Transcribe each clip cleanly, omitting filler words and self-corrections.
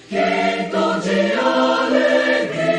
Canto de alegria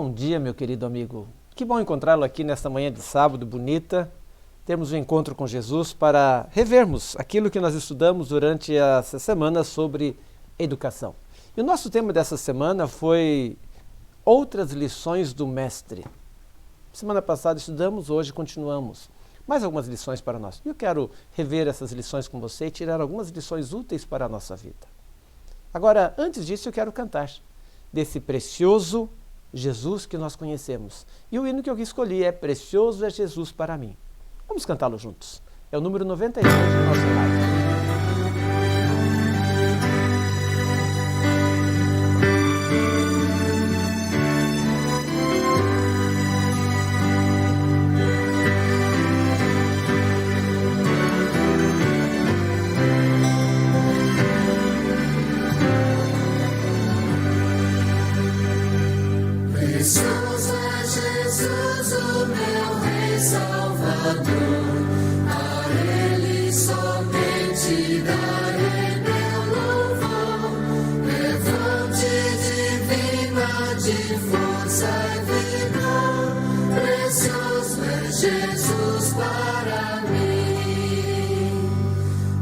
Bom dia, meu querido amigo. Que bom encontrá-lo aqui nesta manhã de sábado bonita. Termos um encontro com Jesus para revermos aquilo que nós estudamos durante essa semana sobre educação. E o nosso tema dessa semana foi outras lições do Mestre. Semana passada estudamos, hoje continuamos. Mais algumas lições para nós. E eu quero rever essas lições com você e tirar algumas lições úteis para a nossa vida. Agora, antes disso, eu quero cantar desse precioso Jesus que nós conhecemos. E o hino que eu escolhi é Precioso é Jesus para mim. Vamos cantá-lo juntos. É o número 92 do nosso live. Precioso é Jesus, o meu Rei Salvador, a Ele somente darei meu louvor. É fonte divina de força e vigor, precioso é Jesus para mim.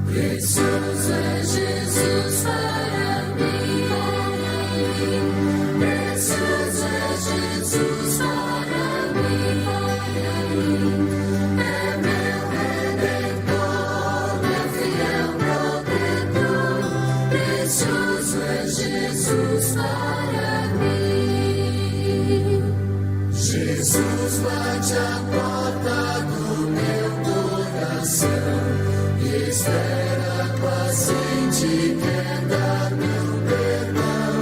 Precioso é Jesus para mim. Precioso é Jesus para mim, é meu Redentor, meu fiel protetor. Precioso é Jesus para mim. Jesus bate a porta do meu coração e espera paciente, quer dar meu perdão.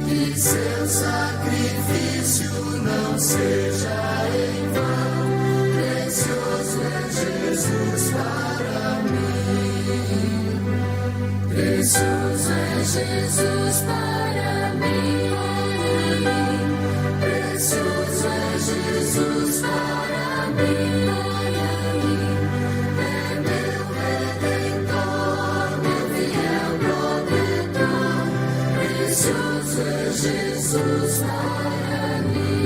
Que seu sacrifício não seja em vão. Precioso é Jesus para mim. Precioso é Jesus para mim. Precioso é Jesus para mim. É meu Redentor, meu fiel protetor. Precioso é Jesus para mim.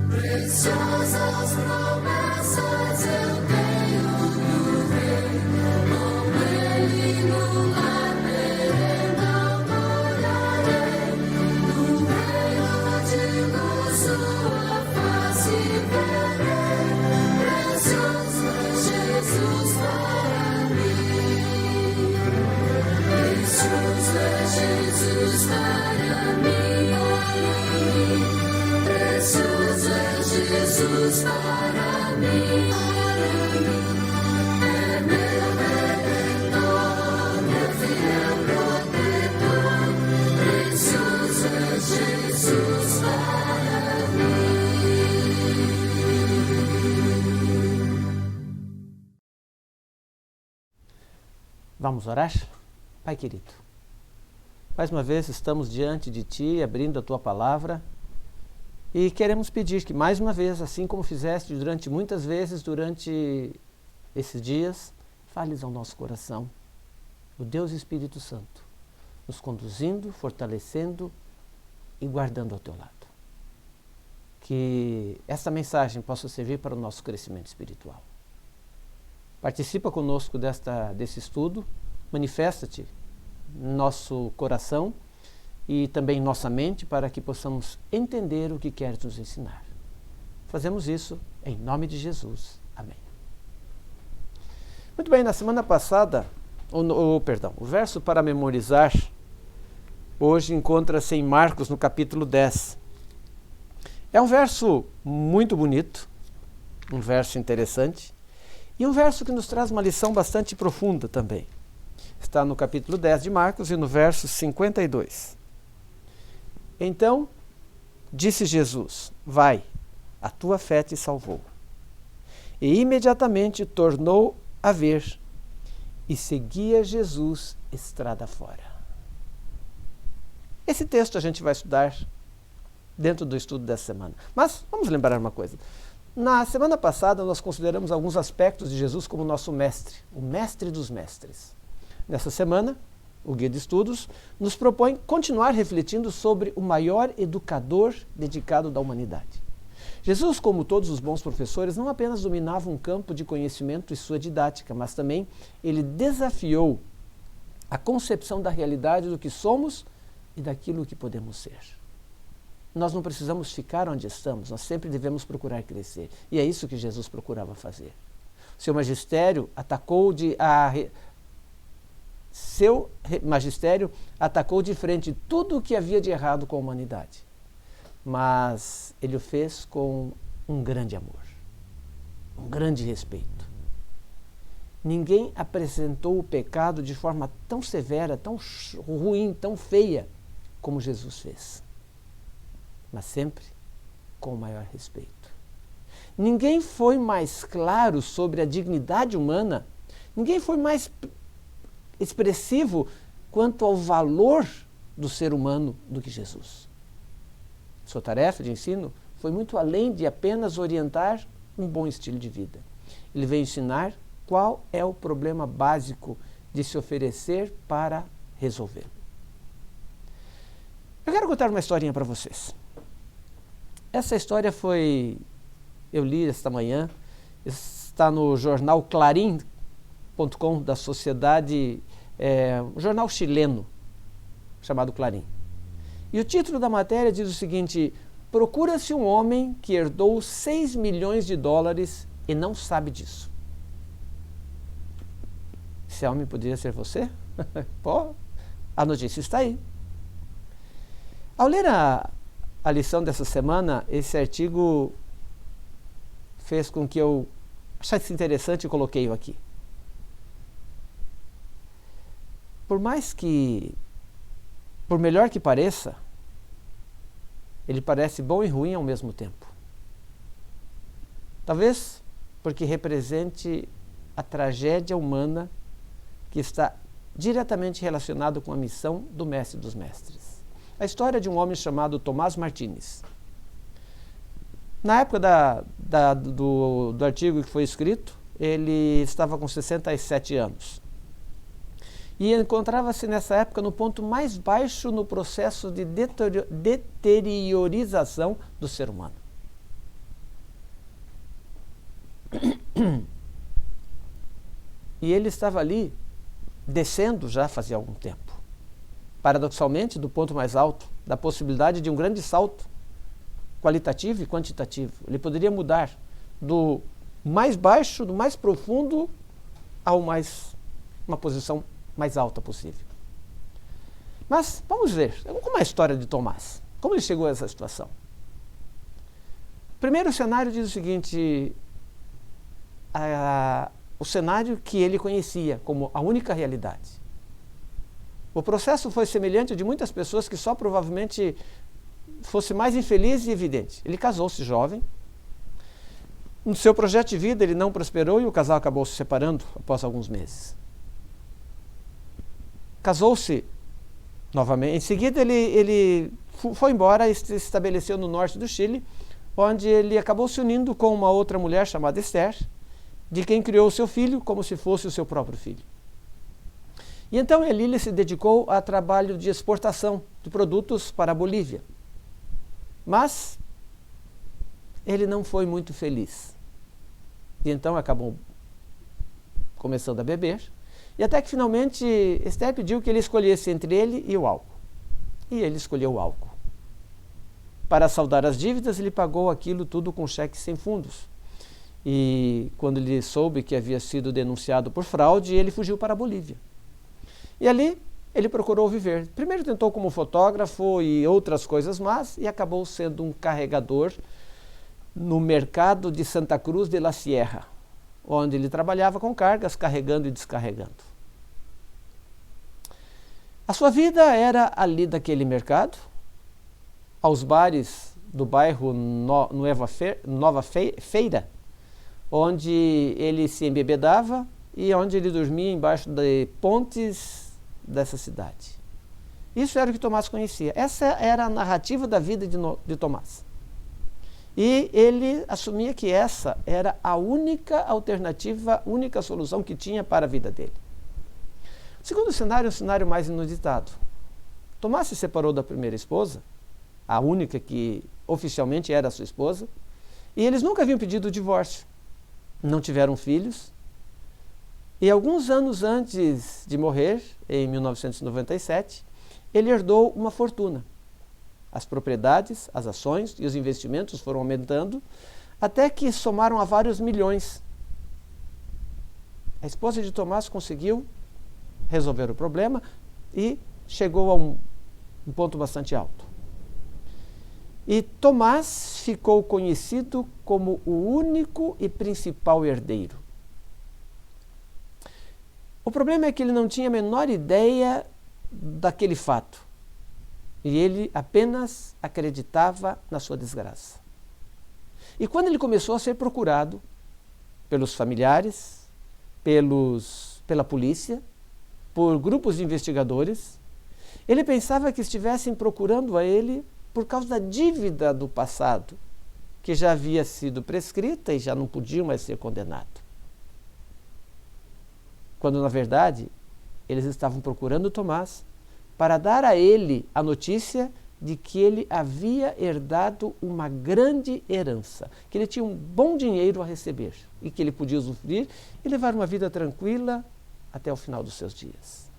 Preciosas promessas eu tenho do Rei, com Ele no lar terrenal morarei. No reino de luz sua face verei. Precioso é Jesus para mim. Precioso é Jesus para mim. Precioso é Jesus para mim. É meu Redentor, meu fiel protetor. Precioso é Jesus para mim. Vamos orar? Pai querido, mais uma vez estamos diante de Ti, abrindo a Tua palavra e queremos pedir que mais uma vez, assim como fizeste durante muitas vezes durante esses dias, fales ao nosso coração, o Deus Espírito Santo, nos conduzindo, fortalecendo e guardando ao Teu lado. Que essa mensagem possa servir para o nosso crescimento espiritual. Participa conosco desse estudo, manifesta-te no nosso coração e também em nossa mente para que possamos entender o que queres nos ensinar. Fazemos isso em nome de Jesus. Amém. Muito bem, na semana passada, o verso para memorizar hoje encontra-se em Marcos, no capítulo 10. É um verso muito bonito, um verso interessante e um verso que nos traz uma lição bastante profunda também. Está no capítulo 10 de Marcos e no verso 52. Então, disse Jesus: vai, a tua fé te salvou. E imediatamente tornou a ver e seguia Jesus estrada fora. Esse texto a gente vai estudar dentro do estudo dessa semana. Mas vamos lembrar uma coisa. Na semana passada nós consideramos alguns aspectos de Jesus como nosso mestre, o mestre dos mestres. Nessa semana o Guia de Estudos, nos propõe continuar refletindo sobre o maior educador dedicado da humanidade. Jesus, como todos os bons professores, não apenas dominava um campo de conhecimento e sua didática, mas também ele desafiou a concepção da realidade do que somos e daquilo que podemos ser. Nós não precisamos ficar onde estamos, nós sempre devemos procurar crescer. E é isso que Jesus procurava fazer. Seu magistério atacou de frente tudo o que havia de errado com a humanidade. Mas ele o fez com um grande amor, um grande respeito. Ninguém apresentou o pecado de forma tão severa, tão ruim, tão feia, como Jesus fez. Mas sempre com o maior respeito. Ninguém foi mais claro sobre a dignidade humana, ninguém foi mais expressivo quanto ao valor do ser humano do que Jesus. Sua tarefa de ensino foi muito além de apenas orientar um bom estilo de vida. Ele veio ensinar qual é o problema básico de se oferecer para resolvê-lo. Eu quero contar uma historinha para vocês. Essa história eu li esta manhã, está no jornal Clarim.com da sociedade, um jornal chileno chamado Clarim. E o título da matéria diz o seguinte: procura-se um homem que herdou 6 milhões de dólares e não sabe disso. Esse homem poderia ser você? Pô, a notícia está aí. Ao ler a lição dessa semana, esse artigo fez com que eu achasse interessante e coloquei-o aqui. Por melhor que pareça, ele parece bom e ruim ao mesmo tempo. Talvez porque represente a tragédia humana que está diretamente relacionado com a missão do Mestre dos Mestres. A história de um homem chamado Tomás Martínez. Na época do artigo que foi escrito, ele estava com 67 anos. E encontrava-se nessa época no ponto mais baixo no processo de deteriorização do ser humano. E ele estava ali, descendo já fazia algum tempo. Paradoxalmente, do ponto mais alto, da possibilidade de um grande salto qualitativo e quantitativo. Ele poderia mudar do mais baixo, do mais profundo, uma posição mais alta possível. Mas vamos ver, como é a história de Tomás? Como ele chegou a essa situação? Primeiro, o cenário diz o seguinte: o cenário que ele conhecia como a única realidade. O processo foi semelhante ao de muitas pessoas que só provavelmente fosse mais infeliz e evidente. Ele casou-se jovem. No seu projeto de vida ele não prosperou e o casal acabou se separando após alguns meses. Casou-se novamente. Em seguida ele foi embora e se estabeleceu no norte do Chile, onde ele acabou se unindo com uma outra mulher chamada Esther, de quem criou o seu filho como se fosse o seu próprio filho. E então ele se dedicou a trabalho de exportação de produtos para a Bolívia. Mas ele não foi muito feliz. E então acabou começando a beber. E até que finalmente Esther pediu que ele escolhesse entre ele e o álcool. E ele escolheu o álcool. Para saldar as dívidas, ele pagou aquilo tudo com cheque sem fundos. E quando ele soube que havia sido denunciado por fraude, ele fugiu para a Bolívia. E ali ele procurou viver. Primeiro tentou como fotógrafo e outras coisas más, e acabou sendo um carregador no mercado de Santa Cruz de la Sierra, onde ele trabalhava com cargas, carregando e descarregando. A sua vida era ali daquele mercado, aos bares do bairro Nova Feira, onde ele se embebedava e onde ele dormia embaixo de pontes dessa cidade. Isso era o que Tomás conhecia. Essa era a narrativa da vida de Tomás. E ele assumia que essa era a única alternativa, única solução que tinha para a vida dele. O segundo cenário é um cenário mais inusitado. Tomás se separou da primeira esposa, a única que oficialmente era sua esposa, e eles nunca haviam pedido o divórcio. Não tiveram filhos. E alguns anos antes de morrer, em 1997, ele herdou uma fortuna. As propriedades, as ações e os investimentos foram aumentando, até que somaram a vários milhões. A esposa de Tomás conseguiu resolver o problema e chegou a um ponto bastante alto. E Tomás ficou conhecido como o único e principal herdeiro. O problema é que ele não tinha a menor ideia daquele fato. E ele apenas acreditava na sua desgraça. E quando ele começou a ser procurado pelos familiares, pela polícia, por grupos de investigadores, ele pensava que estivessem procurando a ele por causa da dívida do passado, que já havia sido prescrita e já não podia mais ser condenado. Quando, na verdade, eles estavam procurando Tomás para dar a ele a notícia de que ele havia herdado uma grande herança, que ele tinha um bom dinheiro a receber e que ele podia usufruir e levar uma vida tranquila até o final dos seus dias.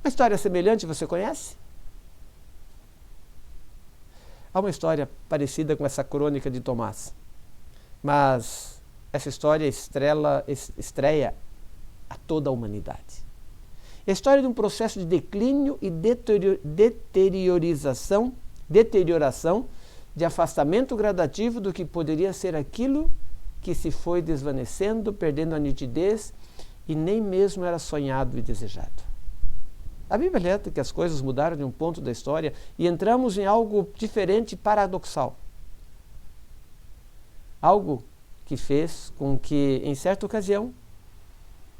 Uma história semelhante você conhece? Há uma história parecida com essa crônica de Tomás, mas essa história estreia a toda a humanidade. É a história de um processo de declínio e deterioração, de afastamento gradativo do que poderia ser aquilo que se foi desvanecendo, perdendo a nitidez e nem mesmo era sonhado e desejado. A Bíblia relata que as coisas mudaram de um ponto da história e entramos em algo diferente e paradoxal. Algo que fez com que, em certa ocasião,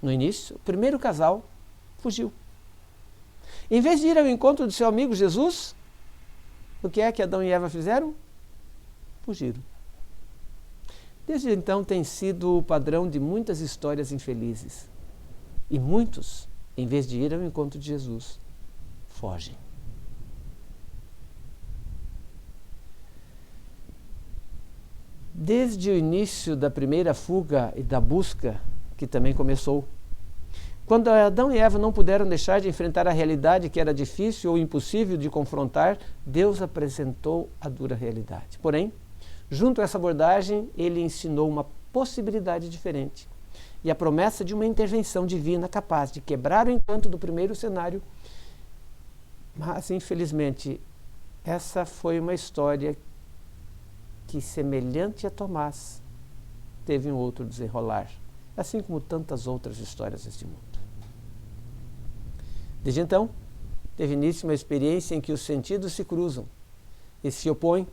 no início, o primeiro casal fugiu. Em vez de ir ao encontro do seu amigo Jesus, o que é que Adão e Eva fizeram? Fugiram. Desde então tem sido o padrão de muitas histórias infelizes. E muitos, em vez de ir ao encontro de Jesus, fogem. Desde o início da primeira fuga e da busca, que também começou, quando Adão e Eva não puderam deixar de enfrentar a realidade que era difícil ou impossível de confrontar, Deus apresentou a dura realidade. Porém, junto a essa abordagem, ele ensinou uma possibilidade diferente e a promessa de uma intervenção divina capaz de quebrar o encanto do primeiro cenário. Mas, infelizmente, essa foi uma história que, semelhante a Tomás, teve um outro desenrolar, assim como tantas outras histórias deste mundo. Desde então, teve início uma experiência em que os sentidos se cruzam e se opõem,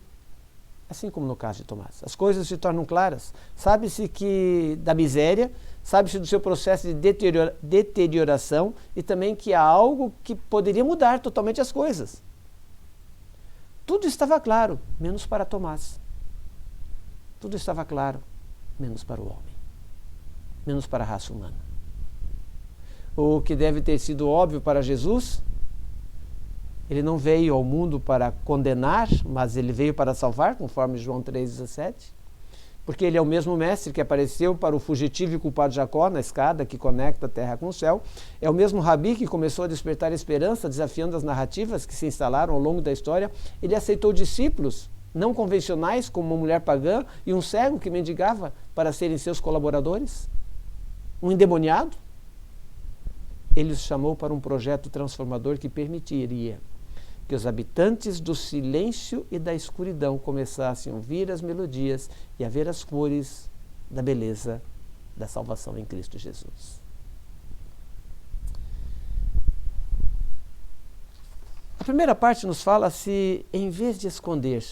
assim como no caso de Tomás. As coisas se tornam claras. Sabe-se que da miséria, sabe-se do seu processo de deterioração e também que há algo que poderia mudar totalmente as coisas. Tudo estava claro, menos para Tomás. Tudo estava claro, menos para o homem, menos para a raça humana. O que deve ter sido óbvio para Jesus, ele não veio ao mundo para condenar, mas ele veio para salvar, conforme João 3,17, porque ele é o mesmo mestre que apareceu para o fugitivo e culpado Jacó na escada que conecta a terra com o céu, é o mesmo rabi que começou a despertar esperança, desafiando as narrativas que se instalaram ao longo da história. Ele aceitou discípulos não convencionais, como uma mulher pagã e um cego que mendigava para serem seus colaboradores, um endemoniado. Ele os chamou para um projeto transformador que permitiria que os habitantes do silêncio e da escuridão começassem a ouvir as melodias e a ver as cores da beleza da salvação em Cristo Jesus. A primeira parte nos fala se, em vez de esconder,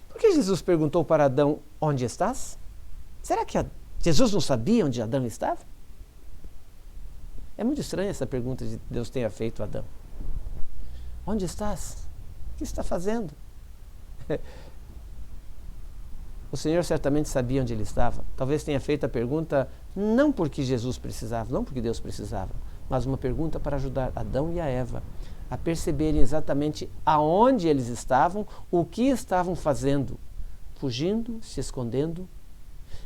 por que Jesus perguntou para Adão, onde estás? Será que Jesus não sabia onde Adão estava? É muito estranha essa pergunta que Deus tenha feito a Adão. Onde estás? O que está fazendo? O Senhor certamente sabia onde ele estava. Talvez tenha feito a pergunta não porque Jesus precisava, não porque Deus precisava, mas uma pergunta para ajudar Adão e a Eva a perceberem exatamente aonde eles estavam, o que estavam fazendo, fugindo, se escondendo,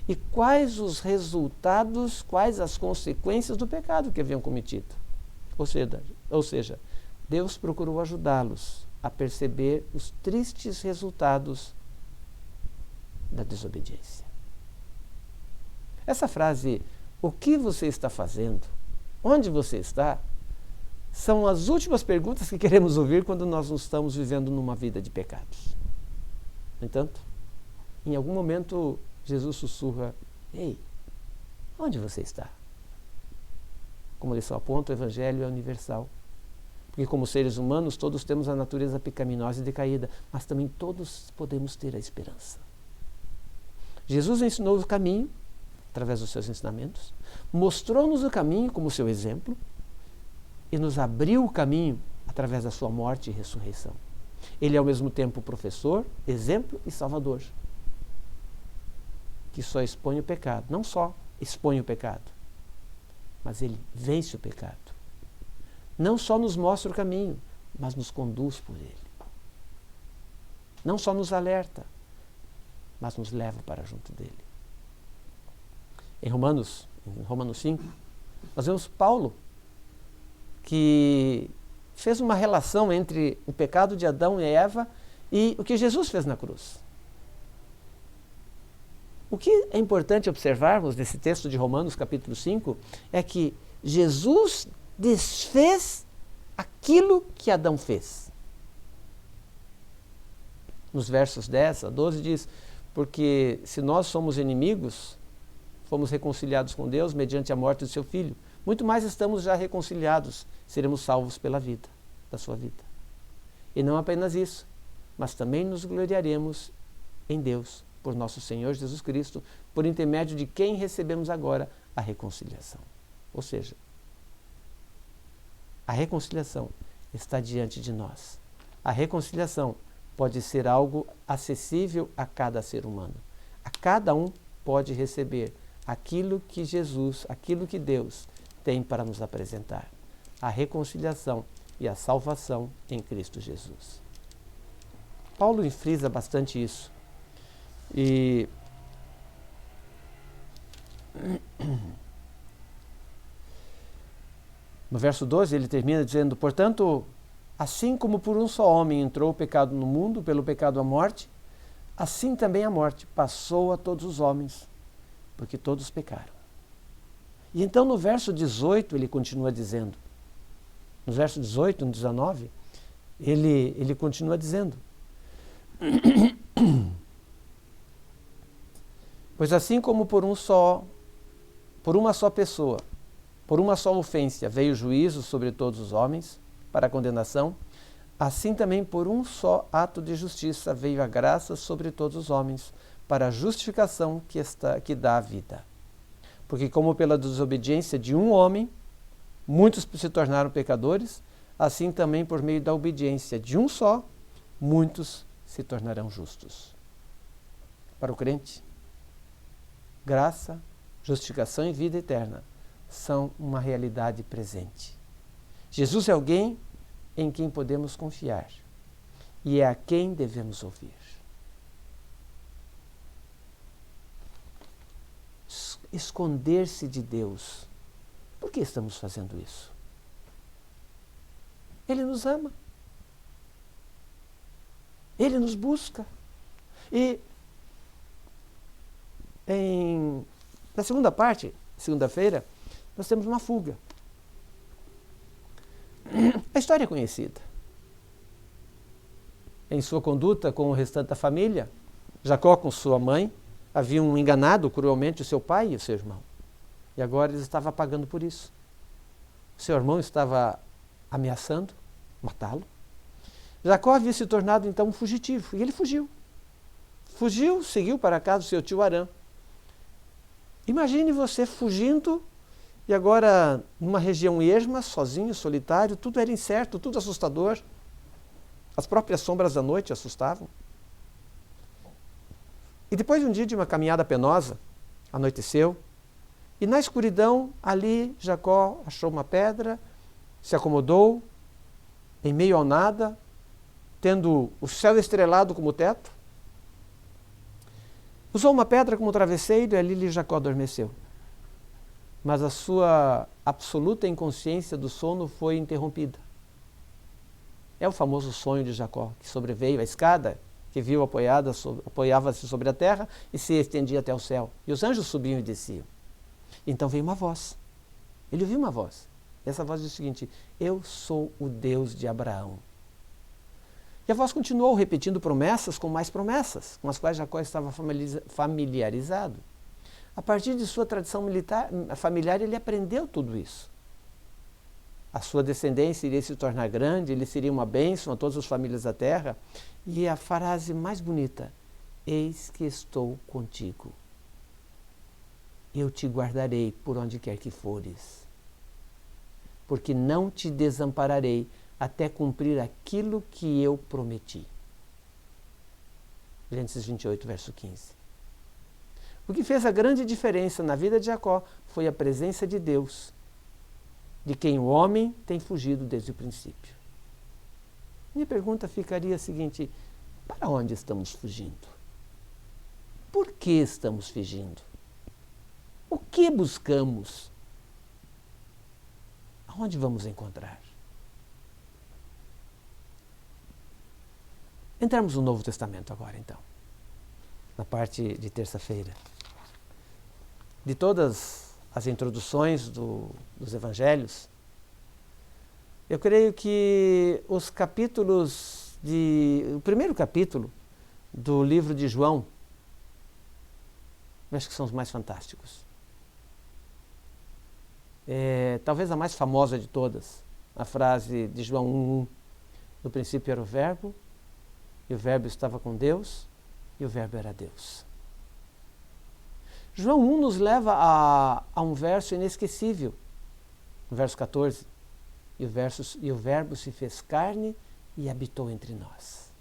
e quais os resultados, quais as consequências do pecado que haviam cometido. Ou seja, Deus procurou ajudá-los a perceber os tristes resultados da desobediência. Essa frase, o que você está fazendo? Onde você está? São as últimas perguntas que queremos ouvir quando nós não estamos vivendo numa vida de pecados. No entanto, em algum momento, Jesus sussurra: ei, onde você está? Como ele só aponta, o Evangelho é universal. Porque como seres humanos, todos temos a natureza pecaminosa e decaída, mas também todos podemos ter a esperança. Jesus ensinou o caminho, através dos seus ensinamentos, mostrou-nos o caminho como seu exemplo e nos abriu o caminho através da sua morte e ressurreição. Ele é ao mesmo tempo professor, exemplo e salvador, que só expõe o pecado. Não só expõe o pecado, mas ele vence o pecado. Não só nos mostra o caminho, mas nos conduz por ele. Não só nos alerta, mas nos leva para junto dele. Em Romanos 5, nós vemos Paulo, que fez uma relação entre o pecado de Adão e Eva e o que Jesus fez na cruz. O que é importante observarmos nesse texto de Romanos capítulo 5 é que Jesus desfez aquilo que Adão fez. Nos versos 10 a 12 diz: porque se nós somos inimigos, fomos reconciliados com Deus mediante a morte do seu Filho. Muito mais estamos já reconciliados, seremos salvos pela vida, da sua vida. E não apenas isso, mas também nos gloriaremos em Deus, por nosso Senhor Jesus Cristo, por intermédio de quem recebemos agora a reconciliação. Ou seja, a reconciliação está diante de nós. A reconciliação pode ser algo acessível a cada ser humano. A cada um pode receber aquilo que Jesus, aquilo que Deus tem para nos apresentar. A reconciliação e a salvação em Cristo Jesus. Paulo enfrisa bastante isso. E no verso 12 ele termina dizendo: portanto, assim como por um só homem entrou o pecado no mundo, pelo pecado a morte, assim também a morte passou a todos os homens, porque todos pecaram. E então no verso 18 ele continua dizendo, no verso 18, no 19, ele continua dizendo: pois assim como por uma só pessoa, por uma só ofensa veio o juízo sobre todos os homens, para a condenação, assim também por um só ato de justiça veio a graça sobre todos os homens, para a justificação que dá a vida. Porque como pela desobediência de um homem, muitos se tornaram pecadores, assim também por meio da obediência de um só, muitos se tornarão justos. Para o crente, graça, justificação e vida eterna são uma realidade presente. Jesus é alguém em quem podemos confiar e é a quem devemos ouvir. Esconder-se de Deus. Por que estamos fazendo isso? Ele nos ama. Ele nos busca. E na segunda parte, segunda-feira, nós temos uma fuga. A história é conhecida. Em sua conduta com o restante da família, Jacó com sua mãe haviam enganado cruelmente o seu pai e o seu irmão. E agora ele estava pagando por isso. O seu irmão estava ameaçando matá-lo. Jacó havia se tornado então um fugitivo e ele fugiu. Fugiu, seguiu para a casa do seu tio Harã. Imagine você fugindo e agora numa região erma, sozinho, solitário, tudo era incerto, tudo assustador. As próprias sombras da noite assustavam. E depois de um dia de uma caminhada penosa, anoiteceu, e na escuridão, ali, Jacó achou uma pedra, se acomodou, em meio ao nada, tendo o céu estrelado como teto, usou uma pedra como travesseiro e ali Jacó adormeceu. Mas a sua absoluta inconsciência do sono foi interrompida. É o famoso sonho de Jacó, que sobreveio a escada, que viu apoiava-se sobre a terra e se estendia até o céu. E os anjos subiam e desciam. Então veio uma voz. Ele ouviu uma voz. E essa voz diz o seguinte: eu sou o Deus de Abraão. E a voz continuou repetindo promessas com mais promessas, com as quais Jacó estava familiarizado. A partir de sua tradição familiar, ele aprendeu tudo isso. A sua descendência iria se tornar grande, ele seria uma bênção a todas as famílias da terra. E a frase mais bonita: eis que estou contigo. Eu te guardarei por onde quer que fores, porque não te desampararei até cumprir aquilo que eu prometi. Gênesis 28, verso 15. O que fez a grande diferença na vida de Jacó foi a presença de Deus, de quem o homem tem fugido desde o princípio. Minha pergunta ficaria a seguinte: para onde estamos fugindo? Por que estamos fugindo? O que buscamos? Aonde vamos encontrar? Entramos no Novo Testamento agora, então, na parte de terça-feira. De todas as introduções dos evangelhos, eu creio que o primeiro capítulo do livro de João, eu acho que são os mais fantásticos. Talvez a mais famosa de todas, a frase de João 1:1. No princípio era o Verbo, e o Verbo estava com Deus, e o Verbo era Deus. João 1 nos leva a um verso inesquecível, no verso 14. E o Verbo se fez carne e habitou entre nós.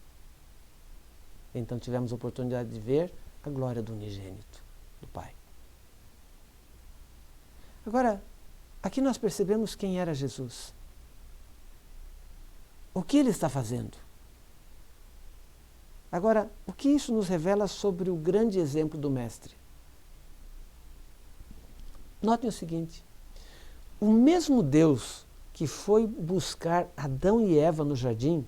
Então tivemos a oportunidade de ver a glória do unigênito, do Pai. Agora, aqui nós percebemos quem era Jesus. O que ele está fazendo? Agora, o que isso nos revela sobre o grande exemplo do Mestre? Notem o seguinte: o mesmo Deus que foi buscar Adão e Eva no jardim,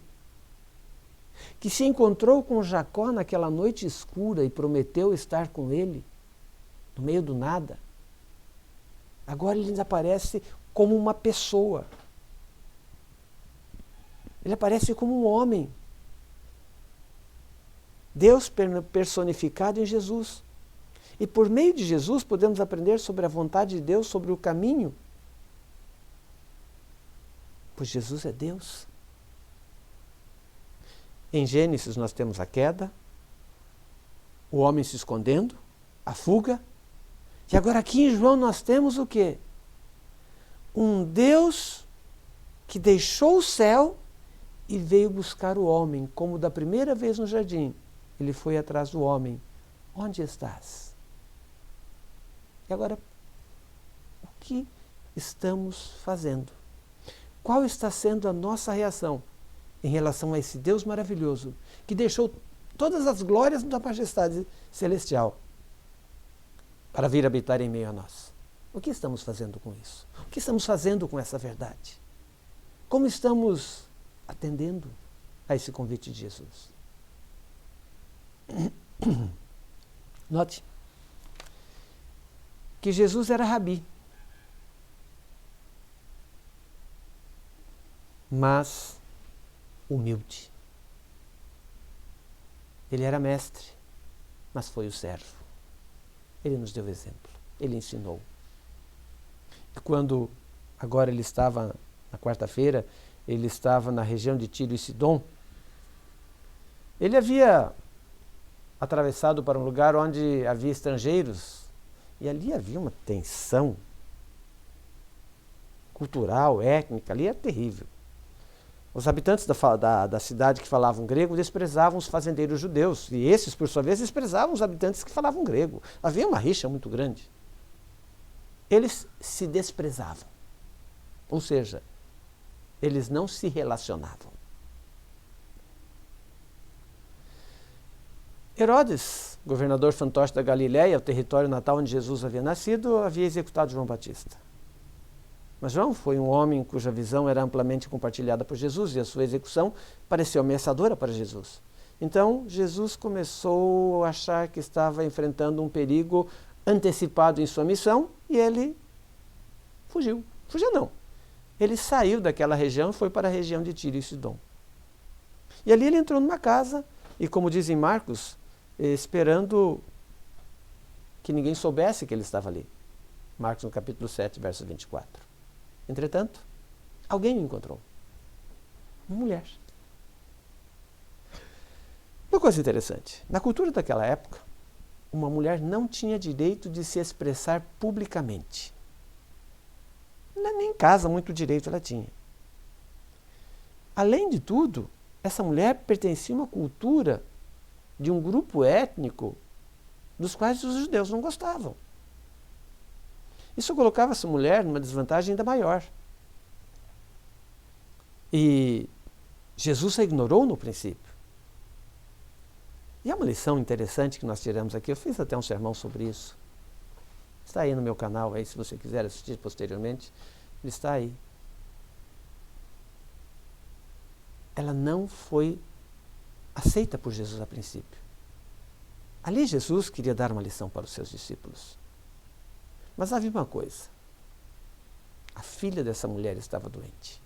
que se encontrou com Jacó naquela noite escura e prometeu estar com ele, no meio do nada, agora ele aparece como uma pessoa. Ele aparece como um homem. Deus personificado em Jesus. E por meio de Jesus podemos aprender sobre a vontade de Deus, sobre o caminho. Pois Jesus é Deus. Em Gênesis nós temos a queda, o homem se escondendo, a fuga. E agora aqui em João nós temos o quê? Um Deus que deixou o céu e veio buscar o homem, como da primeira vez no jardim. Ele foi atrás do homem. Onde estás? E agora, o que estamos fazendo? Qual está sendo a nossa reação em relação a esse Deus maravilhoso que deixou todas as glórias da majestade celestial para vir habitar em meio a nós? O que estamos fazendo com isso? O que estamos fazendo com essa verdade? Como estamos atendendo a esse convite de Jesus? Note que Jesus era rabi, mas humilde. Ele era mestre, mas foi o servo. Ele nos deu exemplo, ele ensinou. E quando agora ele estava, na quarta-feira, ele estava na região de Tiro e Sidom, ele havia atravessado para um lugar onde havia estrangeiros, e ali havia uma tensão cultural, étnica, ali era terrível. Os habitantes da cidade que falavam grego desprezavam os fazendeiros judeus. E esses, por sua vez, desprezavam os habitantes que falavam grego. Havia uma rixa muito grande. Eles se desprezavam. Ou seja, eles não se relacionavam. Herodes, governador fantoche da Galiléia, o território natal onde Jesus havia nascido, havia executado João Batista. Mas João foi um homem cuja visão era amplamente compartilhada por Jesus e a sua execução pareceu ameaçadora para Jesus. Então, Jesus começou a achar que estava enfrentando um perigo antecipado em sua missão e ele fugiu. Fugiu não. Ele saiu daquela região e foi para a região de Tiro e Sidom. E ali ele entrou numa casa e, como dizem Marcos, esperando que ninguém soubesse que ele estava ali. Marcos no capítulo 7, verso 24. Entretanto, alguém o encontrou. Uma mulher. Uma coisa interessante. Na cultura daquela época, uma mulher não tinha direito de se expressar publicamente. Nem em casa muito direito ela tinha. Além de tudo, essa mulher pertencia a uma cultura de um grupo étnico dos quais os judeus não gostavam. Isso colocava essa mulher numa desvantagem ainda maior. E Jesus a ignorou no princípio. E há uma lição interessante que nós tiramos aqui. Eu fiz até um sermão sobre isso. Está aí no meu canal, aí, se você quiser assistir posteriormente. Ele está aí. Ela não foi aceita por Jesus a princípio. Ali Jesus queria dar uma lição para os seus discípulos. Mas havia uma coisa. A filha dessa mulher estava doente.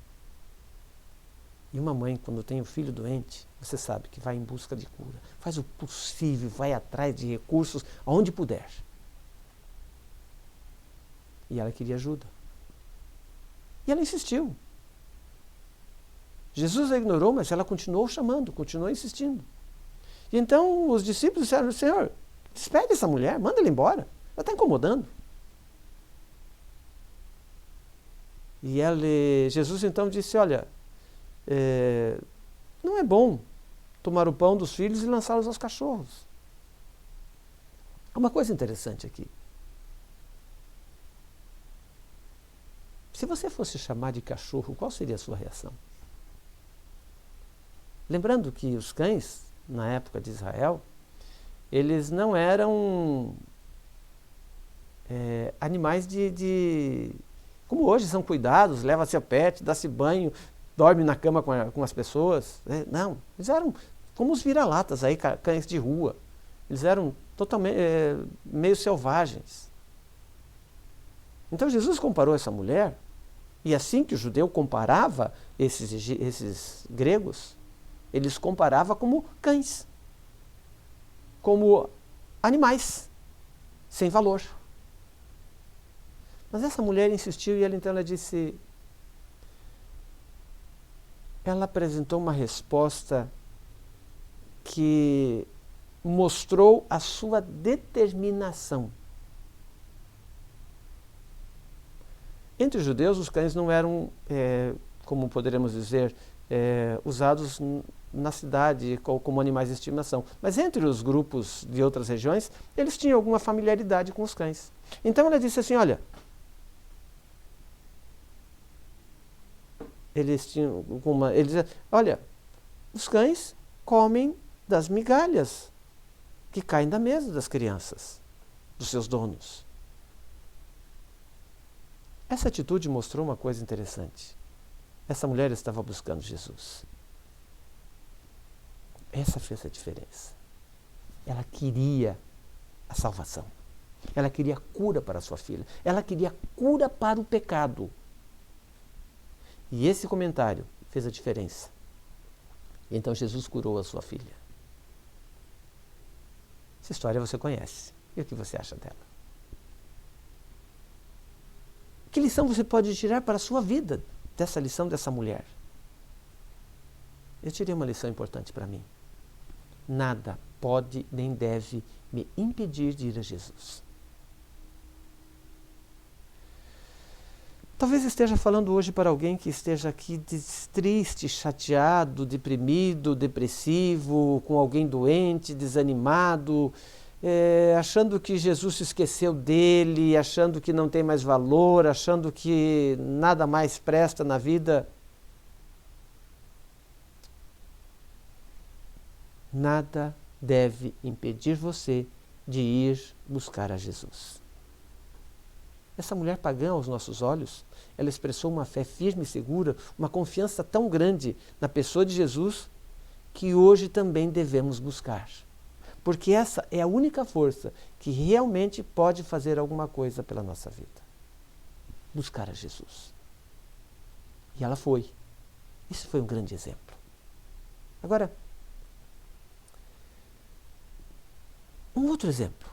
E uma mãe, quando tem um filho doente, você sabe que vai em busca de cura. Faz o possível, vai atrás de recursos, aonde puder. E ela queria ajuda. E ela insistiu. Jesus a ignorou, mas ela continuou chamando, continuou insistindo. E então os discípulos disseram: Senhor, despede essa mulher, manda ela embora. Ela está incomodando. E Jesus então disse: olha, não é bom tomar o pão dos filhos e lançá-los aos cachorros. Há uma coisa interessante aqui. Se você fosse chamar de cachorro, qual seria a sua reação? Lembrando que os cães, na época de Israel, eles não eram animais como hoje, são cuidados, leva-se a pet, dá-se banho, dorme na cama com as pessoas. Não, eles eram como os vira-latas aí, cães de rua. Eles eram totalmente meio selvagens. Então Jesus comparou essa mulher, e assim que o judeu comparava esses gregos, eles comparavam como cães, como animais, sem valor. Mas essa mulher insistiu e ela disse, ela apresentou uma resposta que mostrou a sua determinação. Entre os judeus, os cães não eram, como poderíamos dizer, usados na cidade como animais de estimação. Mas entre os grupos de outras regiões, eles tinham alguma familiaridade com os cães. Então ela disse assim, olha, olha, os cães comem das migalhas que caem da mesa das crianças, dos seus donos. Essa atitude mostrou uma coisa interessante. Essa mulher estava buscando Jesus. Essa fez a diferença. Ela queria a salvação. Ela queria cura para sua filha. Ela queria cura para o pecado. E esse comentário fez a diferença. E então Jesus curou a sua filha. Essa história você conhece. E o que você acha dela? Que lição você pode tirar para a sua vida dessa lição dessa mulher? Eu tirei uma lição importante para mim. Nada pode nem deve me impedir de ir a Jesus. Talvez esteja falando hoje para alguém que esteja aqui triste, chateado, deprimido, depressivo, com alguém doente, desanimado, achando que Jesus se esqueceu dele, achando que não tem mais valor, achando que nada mais presta na vida. Nada deve impedir você de ir buscar a Jesus. Essa mulher pagã aos nossos olhos, ela expressou uma fé firme e segura, uma confiança tão grande na pessoa de Jesus, que hoje também devemos buscar. Porque essa é a única força que realmente pode fazer alguma coisa pela nossa vida. Buscar a Jesus. E ela foi. Isso foi um grande exemplo. Agora, um outro exemplo.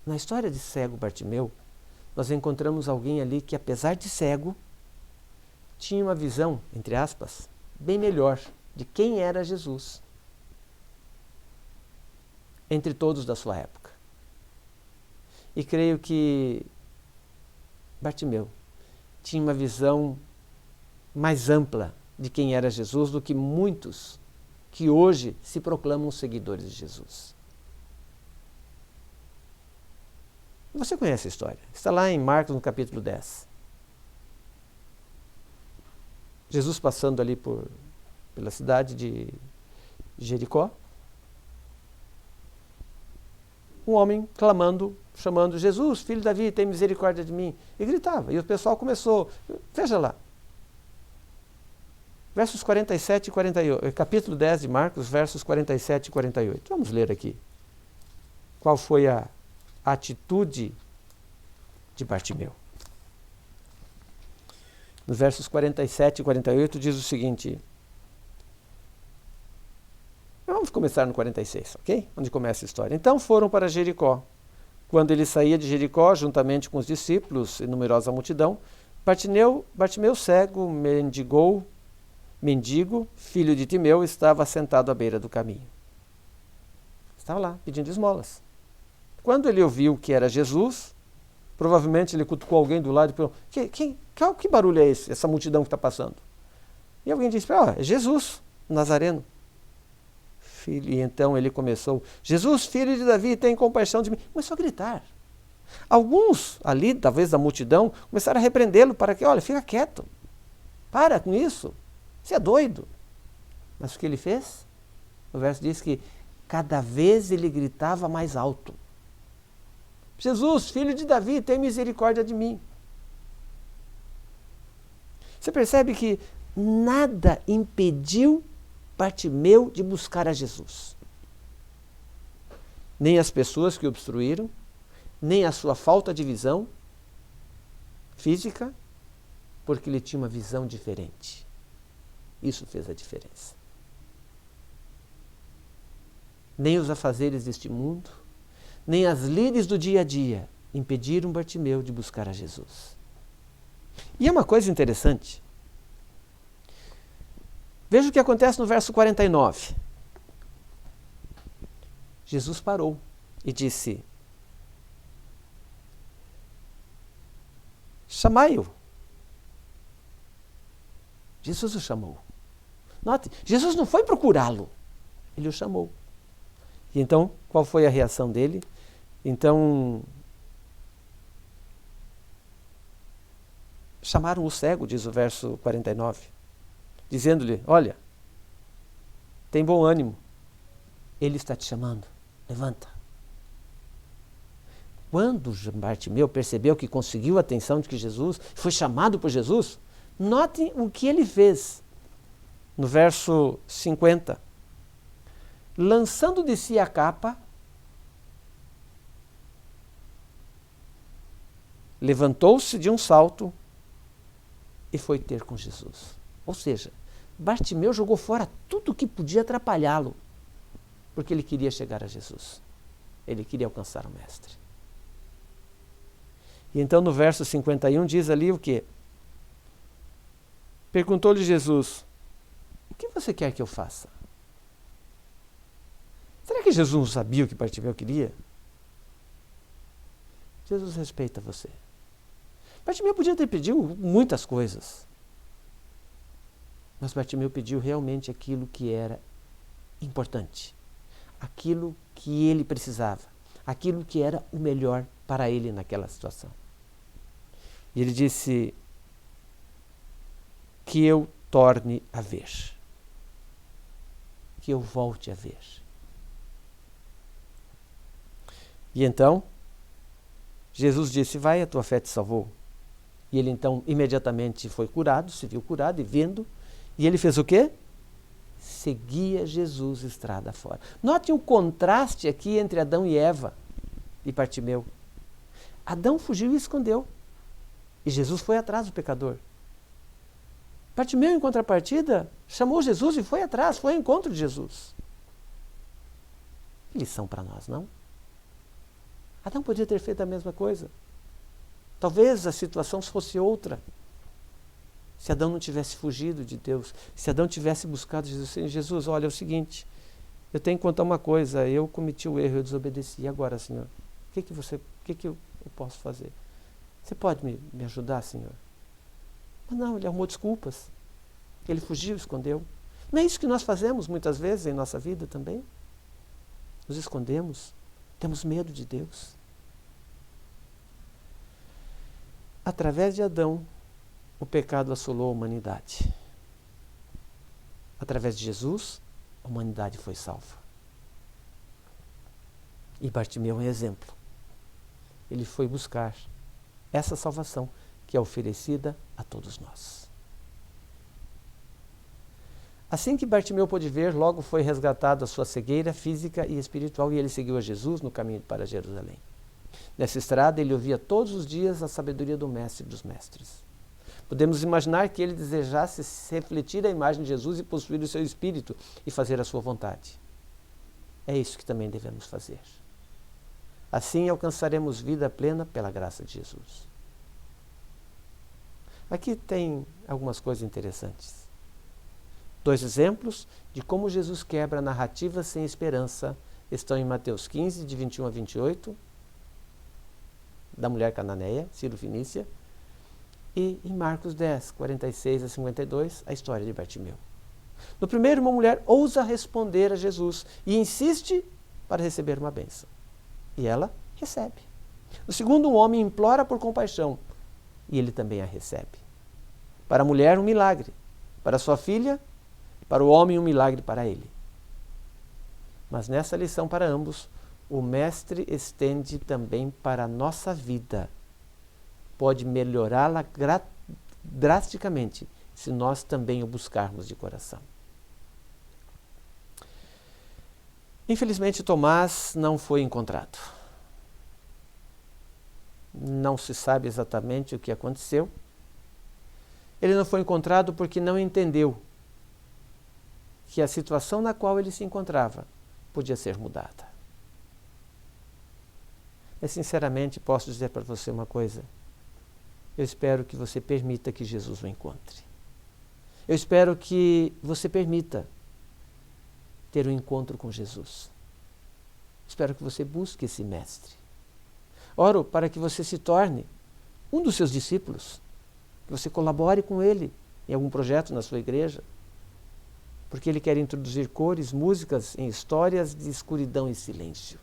Na história de cego Bartimeu, nós encontramos alguém ali que, apesar de cego, tinha uma visão, entre aspas, bem melhor de quem era Jesus entre todos da sua época. E creio que Bartimeu tinha uma visão mais ampla de quem era Jesus do que muitos que hoje se proclamam seguidores de Jesus. Você conhece a história. Está lá em Marcos, no capítulo 10. Jesus passando ali pela cidade de Jericó. Um homem clamando, chamando: Jesus, filho de Davi, tem misericórdia de mim. E gritava. E o pessoal começou. Veja lá. Versos 47 e 48. Capítulo 10 de Marcos, versos 47 e 48. Vamos ler aqui. Qual foi a atitude de Bartimeu? Nos versos 47 e 48 diz o seguinte. Vamos começar no 46, ok? Onde começa a história. Então foram para Jericó. Quando ele saía de Jericó, juntamente com os discípulos e numerosa multidão, Bartimeu cego, mendigo, filho de Timeu, estava sentado à beira do caminho. Estava lá, pedindo esmolas. Quando ele ouviu que era Jesus, provavelmente ele cutucou alguém do lado e perguntou: que barulho é esse, essa multidão que está passando? E alguém disse: é Jesus, Nazareno. E então ele começou: Jesus, filho de Davi, tem compaixão de mim. Começou a gritar. Alguns ali, talvez da multidão, começaram a repreendê-lo para que, olha, fica quieto. Para com isso. Você é doido. Mas o que ele fez? O verso diz que cada vez ele gritava mais alto: Jesus, filho de Davi, tem misericórdia de mim. Você percebe que nada impediu Bartimeu de buscar a Jesus. Nem as pessoas que obstruíram, nem a sua falta de visão física, porque ele tinha uma visão diferente. Isso fez a diferença. Nem os afazeres deste mundo, nem as lides do dia a dia impediram Bartimeu de buscar a Jesus. E é uma coisa interessante. Veja o que acontece no verso 49. Jesus parou e disse: chamai-o. Jesus o chamou. Note, Jesus não foi procurá-lo, ele o chamou. E então, qual foi a reação dele? Então, chamaram o cego, diz o verso 49, dizendo-lhe: olha, tem bom ânimo, ele está te chamando, levanta. Quando Bartimeu percebeu que conseguiu a atenção de que Jesus, foi chamado por Jesus, notem o que ele fez. No verso 50, lançando de si a capa, levantou-se de um salto e foi ter com Jesus. Ou seja, Bartimeu jogou fora tudo que podia atrapalhá-lo, porque ele queria chegar a Jesus. Ele queria alcançar o Mestre. E então no verso 51 diz ali o quê? Perguntou-lhe Jesus: o que você quer que eu faça? Será que Jesus não sabia o que Bartimeu queria? Jesus respeita você. Bartimeu podia ter pedido muitas coisas, mas Bartimeu pediu realmente aquilo que era importante, aquilo que ele precisava, aquilo que era o melhor para ele naquela situação. E ele disse: que eu torne a ver, que eu volte a ver. E então, Jesus disse: vai, a tua fé te salvou. E ele então imediatamente foi curado, se viu curado e vendo. E ele fez o quê? Seguia Jesus estrada fora. Note o contraste aqui entre Adão e Eva e Bartimeu. Adão fugiu e escondeu. E Jesus foi atrás do pecador. Bartimeu, em contrapartida, chamou Jesus e foi atrás, foi ao encontro de Jesus. Que lição para nós, não? Adão podia ter feito a mesma coisa. Talvez a situação fosse outra. Se Adão não tivesse fugido de Deus, se Adão tivesse buscado Jesus, Jesus, olha, é o seguinte, eu tenho que contar uma coisa, eu cometi o erro, eu desobedeci, e agora, Senhor? O que eu posso fazer? Você pode me ajudar, Senhor? Mas não, ele arrumou desculpas. Ele fugiu, escondeu. Não é isso que nós fazemos muitas vezes em nossa vida também? Nos escondemos, temos medo de Deus. Através de Adão, o pecado assolou a humanidade. Através de Jesus, a humanidade foi salva. E Bartimeu é um exemplo. Ele foi buscar essa salvação que é oferecida a todos nós. Assim que Bartimeu pôde ver, logo foi resgatado a sua cegueira física e espiritual e ele seguiu a Jesus no caminho para Jerusalém. Nessa estrada ele ouvia todos os dias a sabedoria do Mestre dos Mestres. Podemos imaginar que ele desejasse refletir a imagem de Jesus e possuir o seu espírito e fazer a sua vontade. É isso que também devemos fazer. Assim alcançaremos vida plena pela graça de Jesus. Aqui tem algumas coisas interessantes. 2 exemplos de como Jesus quebra narrativas sem esperança estão em Mateus 15, de 21 a 28, da mulher cananeia, Ciro-Fenícia, e em Marcos 10, 46 a 52, a história de Bartimeu. No primeiro, uma mulher ousa responder a Jesus e insiste para receber uma bênção. E ela recebe. No segundo, um homem implora por compaixão e ele também a recebe. Para a mulher, um milagre. Para sua filha, para o homem, um milagre para ele. Mas nessa lição para ambos, o Mestre estende também para a nossa vida. Pode melhorá-la drasticamente se nós também o buscarmos de coração. Infelizmente, Tomás não foi encontrado. Não se sabe exatamente o que aconteceu. Ele não foi encontrado porque não entendeu que a situação na qual ele se encontrava podia ser mudada. Mas, sinceramente, posso dizer para você uma coisa. Eu espero que você permita que Jesus o encontre. Eu espero que você permita ter um encontro com Jesus. Espero que você busque esse mestre. Oro para que você se torne um dos seus discípulos, que você colabore com ele em algum projeto na sua igreja, porque ele quer introduzir cores, músicas em histórias de escuridão e silêncio.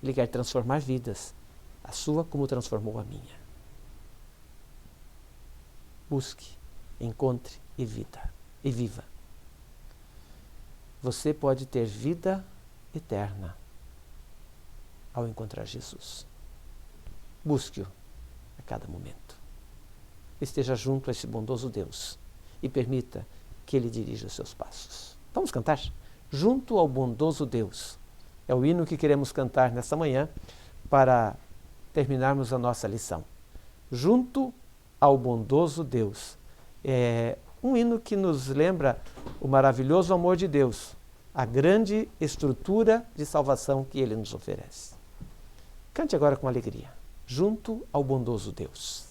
Ele quer transformar vidas, a sua como transformou a minha. Busque, encontre e viva. Você pode ter vida eterna ao encontrar Jesus. Busque-o a cada momento. Esteja junto a esse bondoso Deus e permita que Ele dirija os seus passos. Vamos cantar? Junto ao bondoso Deus. É o hino que queremos cantar nesta manhã para terminarmos a nossa lição. Junto ao bondoso Deus. É um hino que nos lembra o maravilhoso amor de Deus, a grande estrutura de salvação que Ele nos oferece. Cante agora com alegria. Junto ao bondoso Deus.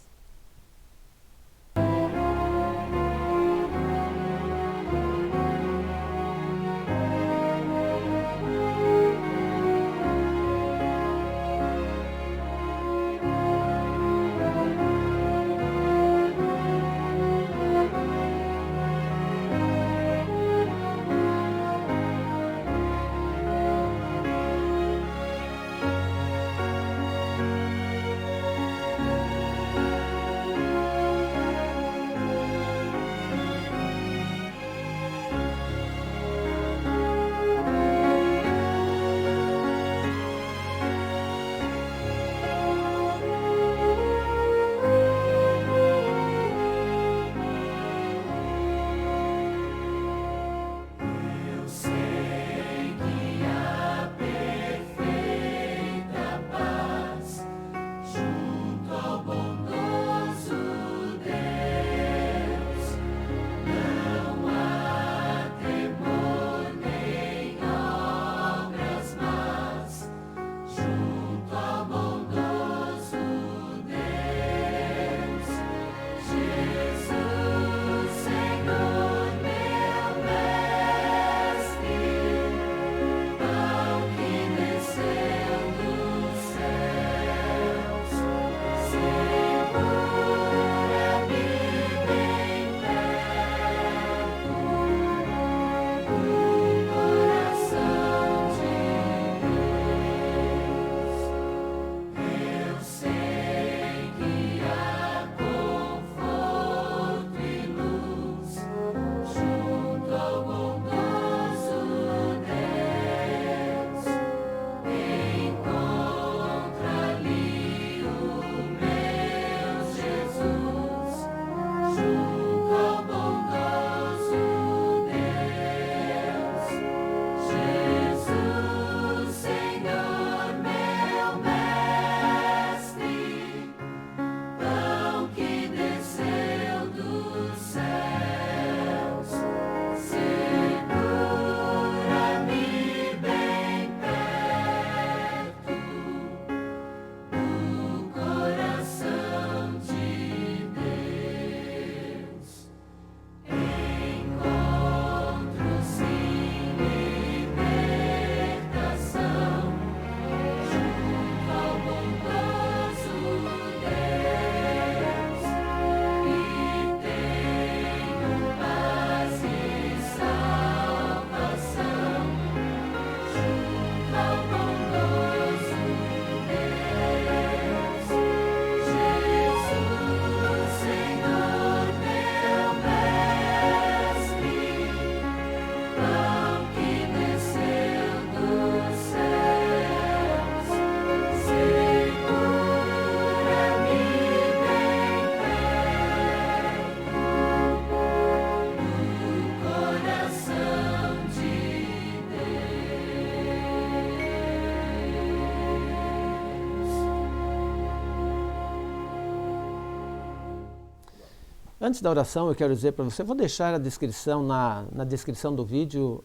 Antes da oração, eu quero dizer para você, vou deixar a descrição, na descrição do vídeo,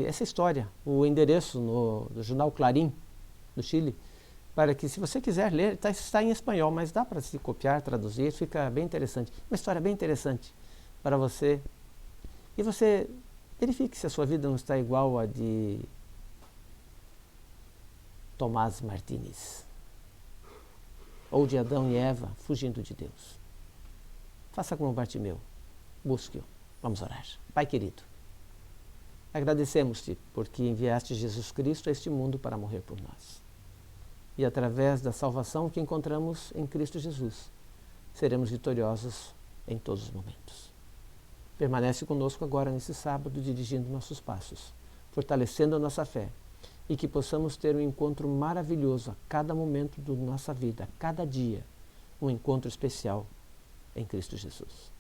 essa história, o endereço do jornal Clarim, do Chile, para que, se você quiser ler, está em espanhol, mas dá para se copiar, traduzir, fica bem interessante. Uma história bem interessante para você. E você verifique se a sua vida não está igual a de Tomás Martínez, ou de Adão e Eva fugindo de Deus. Faça como Bartimeu, busque-o. Vamos orar. Pai querido, agradecemos-te porque enviaste Jesus Cristo a este mundo para morrer por nós. E através da salvação que encontramos em Cristo Jesus, seremos vitoriosos em todos os momentos. Permanece conosco agora nesse sábado, dirigindo nossos passos, fortalecendo a nossa fé, e que possamos ter um encontro maravilhoso a cada momento da nossa vida, a cada dia, um encontro especial em Cristo Jesus.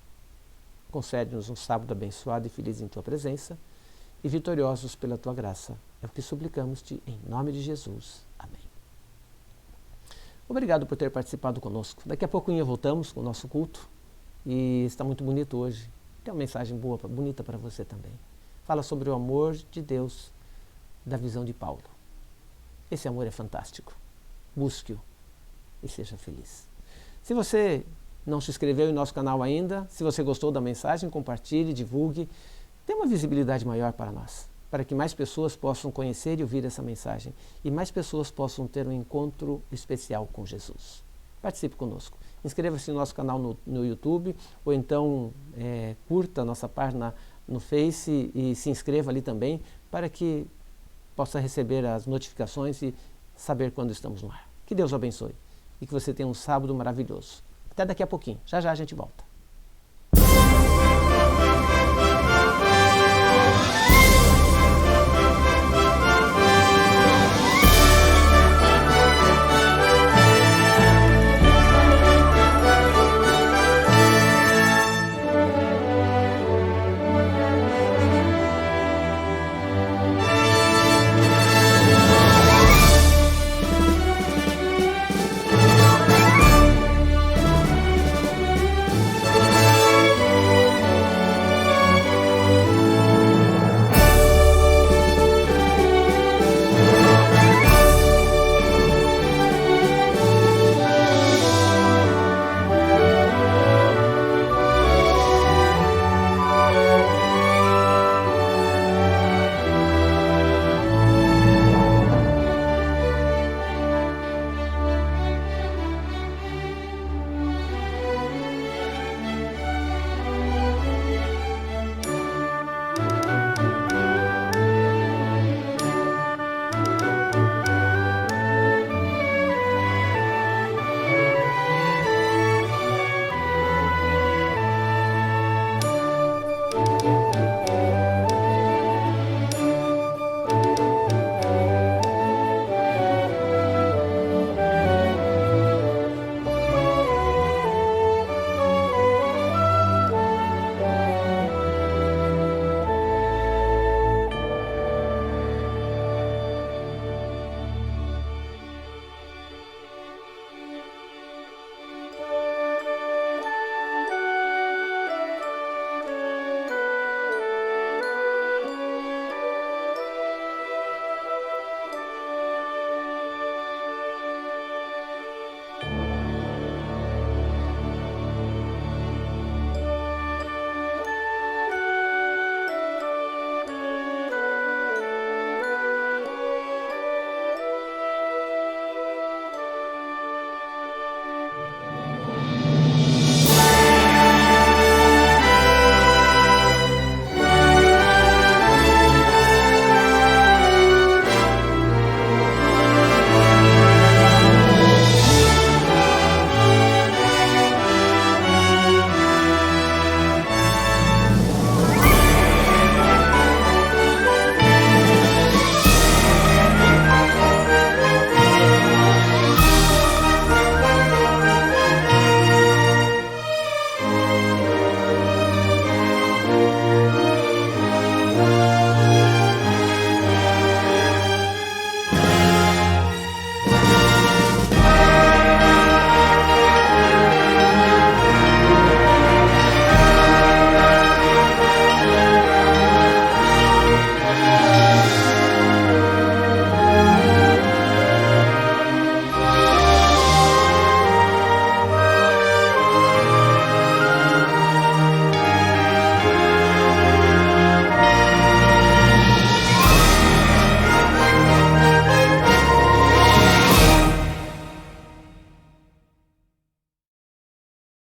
Concede-nos um sábado abençoado e feliz em Tua presença, e vitoriosos pela Tua graça. É o que suplicamos-te em nome de Jesus. Amém. Obrigado por ter participado conosco. Daqui a pouquinho voltamos com o nosso culto, e está muito bonito hoje. Tem uma mensagem boa, bonita para você também. Fala sobre o amor de Deus, da visão de Paulo. Esse amor é fantástico. Busque-o e seja feliz. Se você não se inscreveu em nosso canal ainda, se você gostou da mensagem, compartilhe, divulgue. Dê uma visibilidade maior para nós, para que mais pessoas possam conhecer e ouvir essa mensagem, e mais pessoas possam ter um encontro especial com Jesus. Participe conosco. Inscreva-se no nosso canal no YouTube, ou então curta a nossa página no Face e se inscreva ali também, para que possa receber as notificações e saber quando estamos no ar. Que Deus o abençoe e que você tenha um sábado maravilhoso. Até daqui a pouquinho. Já já a gente volta.